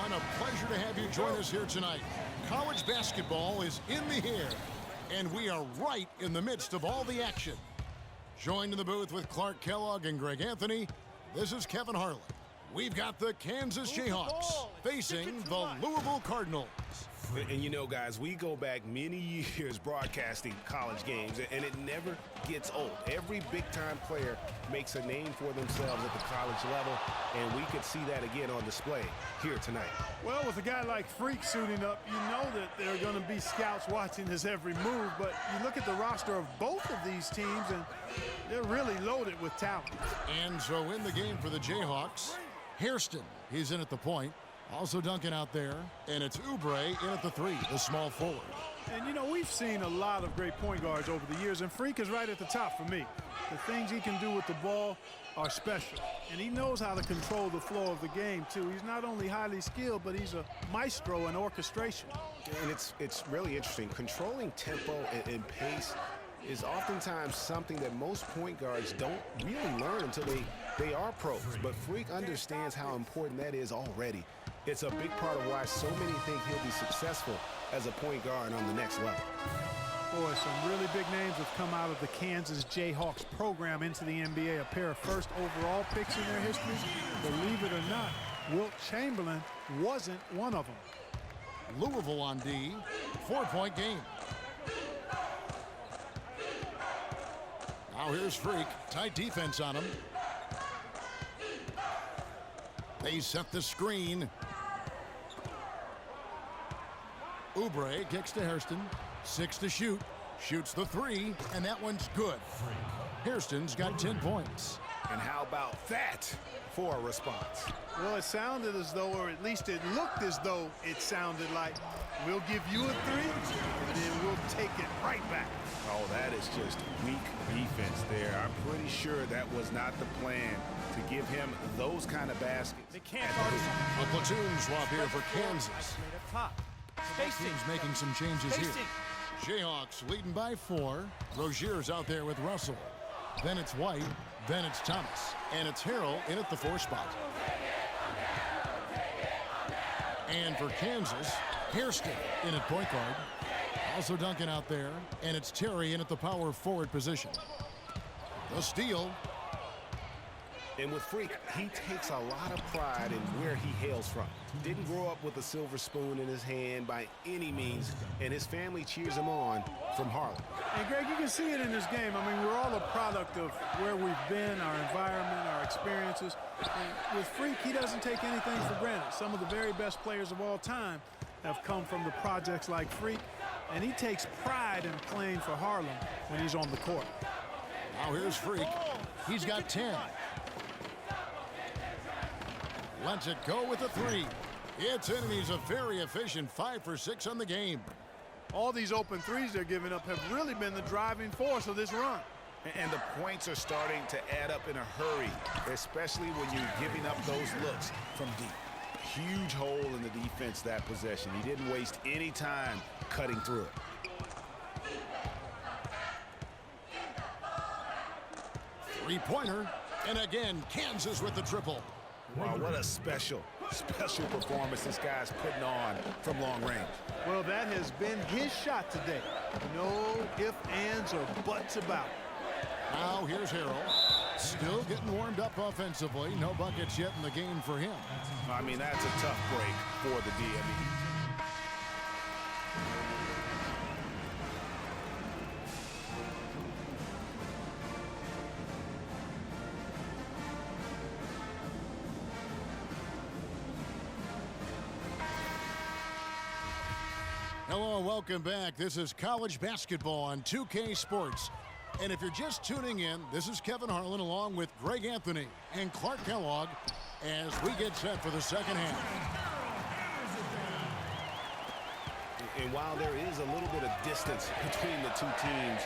everyone. A pleasure to have you join us here tonight. College basketball is in the air, and we are right in the midst of all the action. Joined in the booth with Clark Kellogg and Greg Anthony, this is Kevin Harlan. We've got the Kansas Jayhawks facing the Louisville Cardinals. And you know, guys, we go back many years broadcasting college games, and it never gets old. Every big-time player makes a name for themselves at the college level, and we could see that again on display here tonight. Well, with a guy like Freak suiting up, you know that there are going to be scouts watching his every move, but you look at the roster of both of these teams, and they're really loaded with talent. And so in the game for the Jayhawks, Hairston, he's in at the point. Also dunking out there, and it's Oubre in at the three, the small forward. And, you know, we've seen a lot of great point guards over the years, and Freak is right at the top for me. The things he can do with the ball are special, and he knows how to control the flow of the game, too. He's not only highly skilled, but he's a maestro in orchestration. And it's really interesting. Controlling tempo and pace is oftentimes something that most point guards don't really learn until they are pros. But Freak understands how important that is already. It's a big part of why so many think he'll be successful as a point guard on the next level. Boy, some really big names have come out of the Kansas Jayhawks program into the NBA. A pair of first overall picks in their histories. Believe it or not, Wilt Chamberlain wasn't one of them. Louisville on D, 4-point game. Now here's Freak, tight defense on him. They set the screen. Oubre kicks to Hairston. 6 to shoot. Shoots the three, and that one's good. Hairston's got 10 points. And how about that for a response? Well, it sounded as though, or at least it looked as though it sounded like, we'll give you a three, and then we'll take it right back. Oh, that is just weak defense there. I'm pretty sure that was not the plan to give him those kind of baskets. A platoon swap here for Kansas. Teams making some changes here. Jayhawks leading by 4. Rozier's out there with Russell. Then it's White. Then it's Thomas. And it's Harrell in at the 4 spot. And for Kansas, Hairston in at point guard. Also dunking out there. And it's Terry in at the power forward position. The steal. And with Freak, he takes a lot of pride in where he hails from. Didn't grow up with a silver spoon in his hand by any means, and his family cheers him on from Harlem. And Greg, you can see it in this game. I mean, we're all a product of where we've been, our environment, our experiences. And with Freak, he doesn't take anything for granted. Some of the very best players of all time have come from the projects like Freak, and he takes pride in playing for Harlem when he's on the court. Now here's Freak. He's got 10. Lets it go with a three. It's in, and he's a very efficient 5 for 6 on the game. All these open threes they're giving up have really been the driving force of this run. And the points are starting to add up in a hurry, especially when you're giving up those looks from deep. Huge hole in the defense that possession. He didn't waste any time cutting through it. Three-pointer, and again, Kansas with the triple. Wow, what a special performance this guy's putting on from long range. Well, that has been his shot today. No ifs, ands, or buts about it. Now here's Harrell. Still getting warmed up offensively. No buckets yet in the game for him. I mean, that's a tough break for the DME. Hello and welcome back. This is college basketball on 2K Sports. And if you're just tuning in, this is Kevin Harlan along with Greg Anthony and Clark Kellogg as we get set for the second half. And while there is a little bit of distance between the two teams,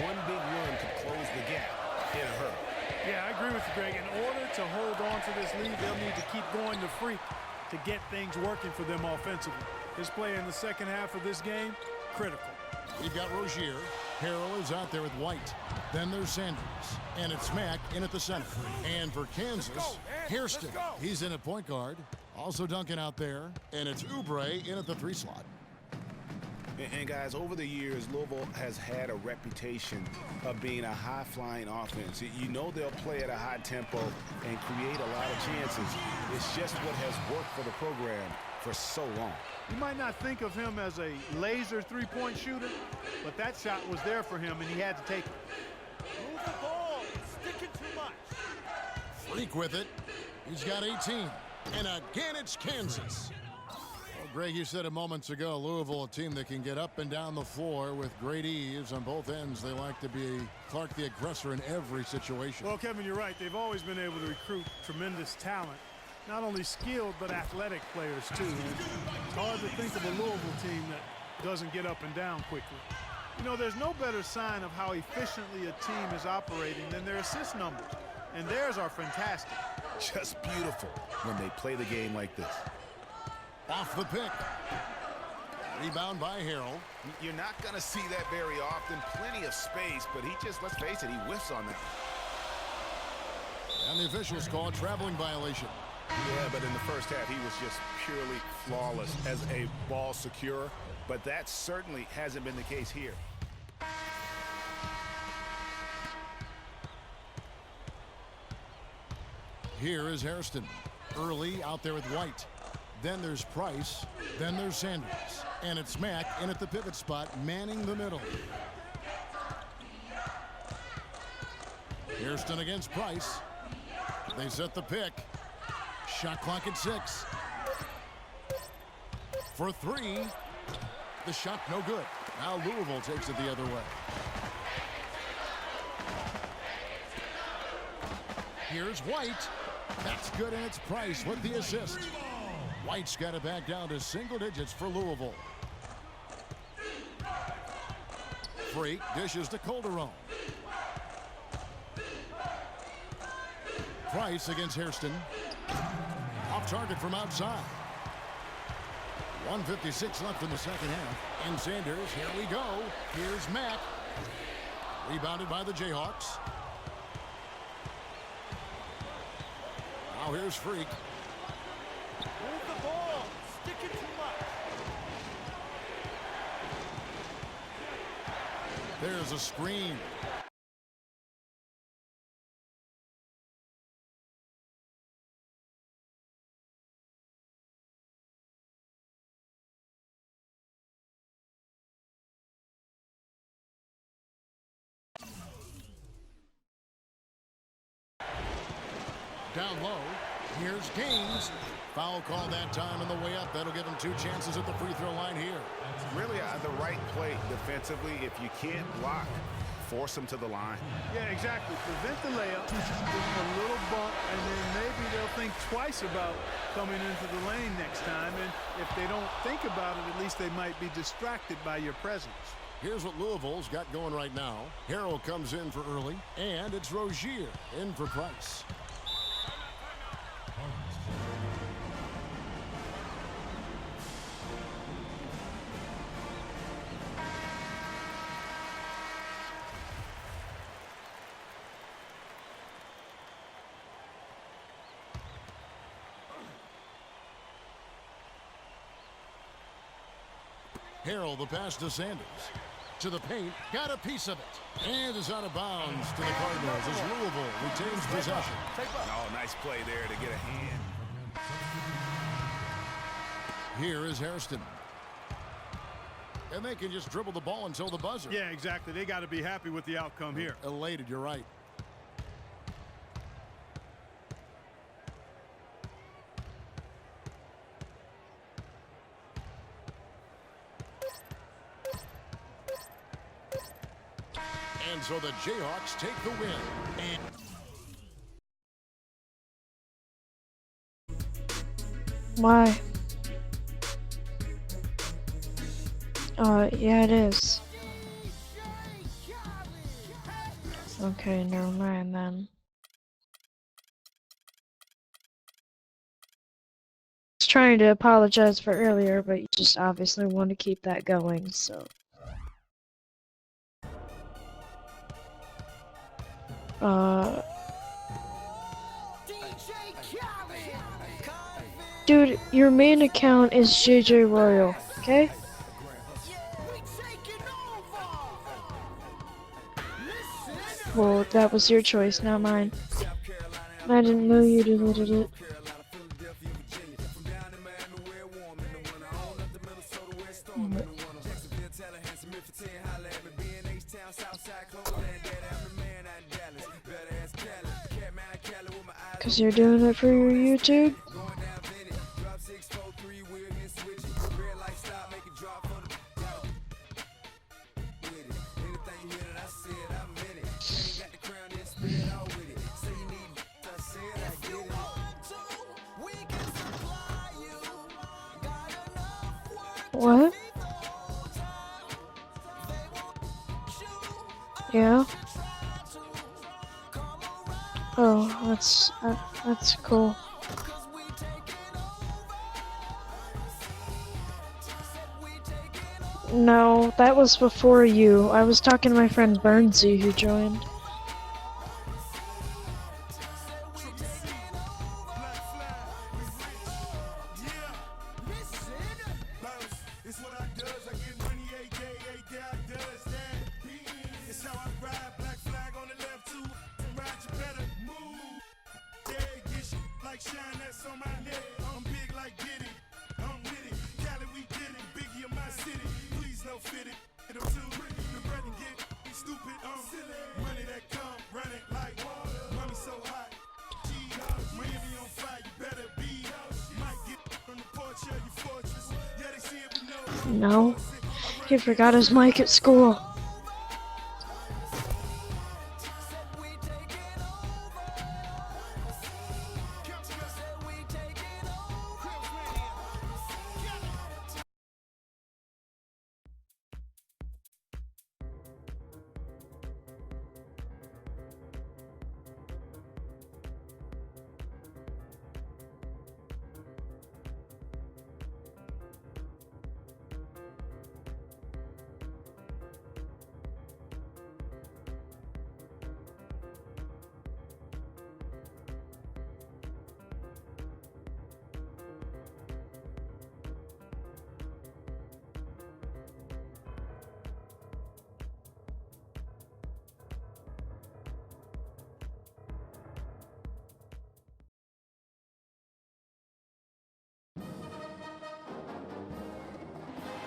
one big run could close the gap in a hurry. Yeah, I agree with you, Greg. In order to hold on to this lead, they'll need to keep going to Freak to get things working for them offensively. His play in the second half of this game, critical. We've got Rozier. Harrell is out there with White. Then there's Sanders. And it's Mack in at the center. And for Kansas, Hairston. He's in at point guard. Also Duncan out there, and it's Oubre in at the 3 slot. And guys, over the years, Louisville has had a reputation of being a high-flying offense. You know they'll play at a high tempo and create a lot of chances. It's just what has worked for the program for so long. You might not think of him as a laser three-point shooter, but that shot was there for him, and he had to take it. Move the ball. Sticking too much. Freak with it. He's got 18. And again, it's Kansas. Well, Greg, you said it moments ago, Louisville, a team that can get up and down the floor with great ease on both ends. They like to be Clark the aggressor in every situation. Well, Kevin, you're right. They've always been able to recruit tremendous talent. Not only skilled, but athletic players, too. And it's hard to think of a Louisville team that doesn't get up and down quickly. You know, there's no better sign of how efficiently a team is operating than their assist numbers. And theirs are fantastic. Just beautiful when they play the game like this. Off the pick. Rebound by Harrell. You're not going to see that very often. Plenty of space, but he just, let's face it, he whiffs on that. And the officials call a traveling violation. Yeah, but in the first half, he was just purely flawless as a ball securer. But that certainly hasn't been the case here. Here is Hairston. Early out there with White. Then there's Price. Then there's Sanders. And it's Mack in at the pivot spot, manning the middle. Hairston against Price. They set the pick. Shot clock at 6. For 3. The shot no good. Now Louisville takes it the other way. Here's White. That's good, and it's Price with the assist. White's got it back down to single digits for Louisville. Freak dishes to Calderon. Price against Hairston. Off target from outside. 1:56 left in the second half. And Sanders, here we go. Here's Mack. Rebounded by the Jayhawks. Now here's Freak. Move the ball. Sticking too much. There's a screen. Down low. Here's Gaines. Foul call that time on the way up. That'll give him 2 chances at the free throw line here. Really the right play defensively. If you can't block, force him to the line. Yeah, exactly. Prevent the layup, give them a little bump, and then maybe they'll think twice about coming into the lane next time. And if they don't think about it, at least they might be distracted by your presence. Here's what Louisville's got going right now. Harrell comes in for Early, and it's Rozier in for Price. Harrell, the pass to Sanders. To the paint, got a piece of it. And is out of bounds to the Cardinals as Louisville retains possession. Oh, nice play there to get a hand. Here is Hairston. And they can just dribble the ball until the buzzer. Yeah, exactly. They got to be happy with the outcome here. Elated, you're right. And so the Jayhawks take the win. Why? Yeah, it is. Okay, never mind then. I was trying to apologize for earlier, but you just obviously want to keep that going, so. DJ Khaled. Dude, your main account is JJ Royal, okay? Well, that was your choice, not mine. I didn't know you deleted it. Cause you're doing it for your YouTube? What? Yeah? Oh, that's cool. No, that was before you. I was talking to my friend Burnsy who joined. No, he forgot his mic at school.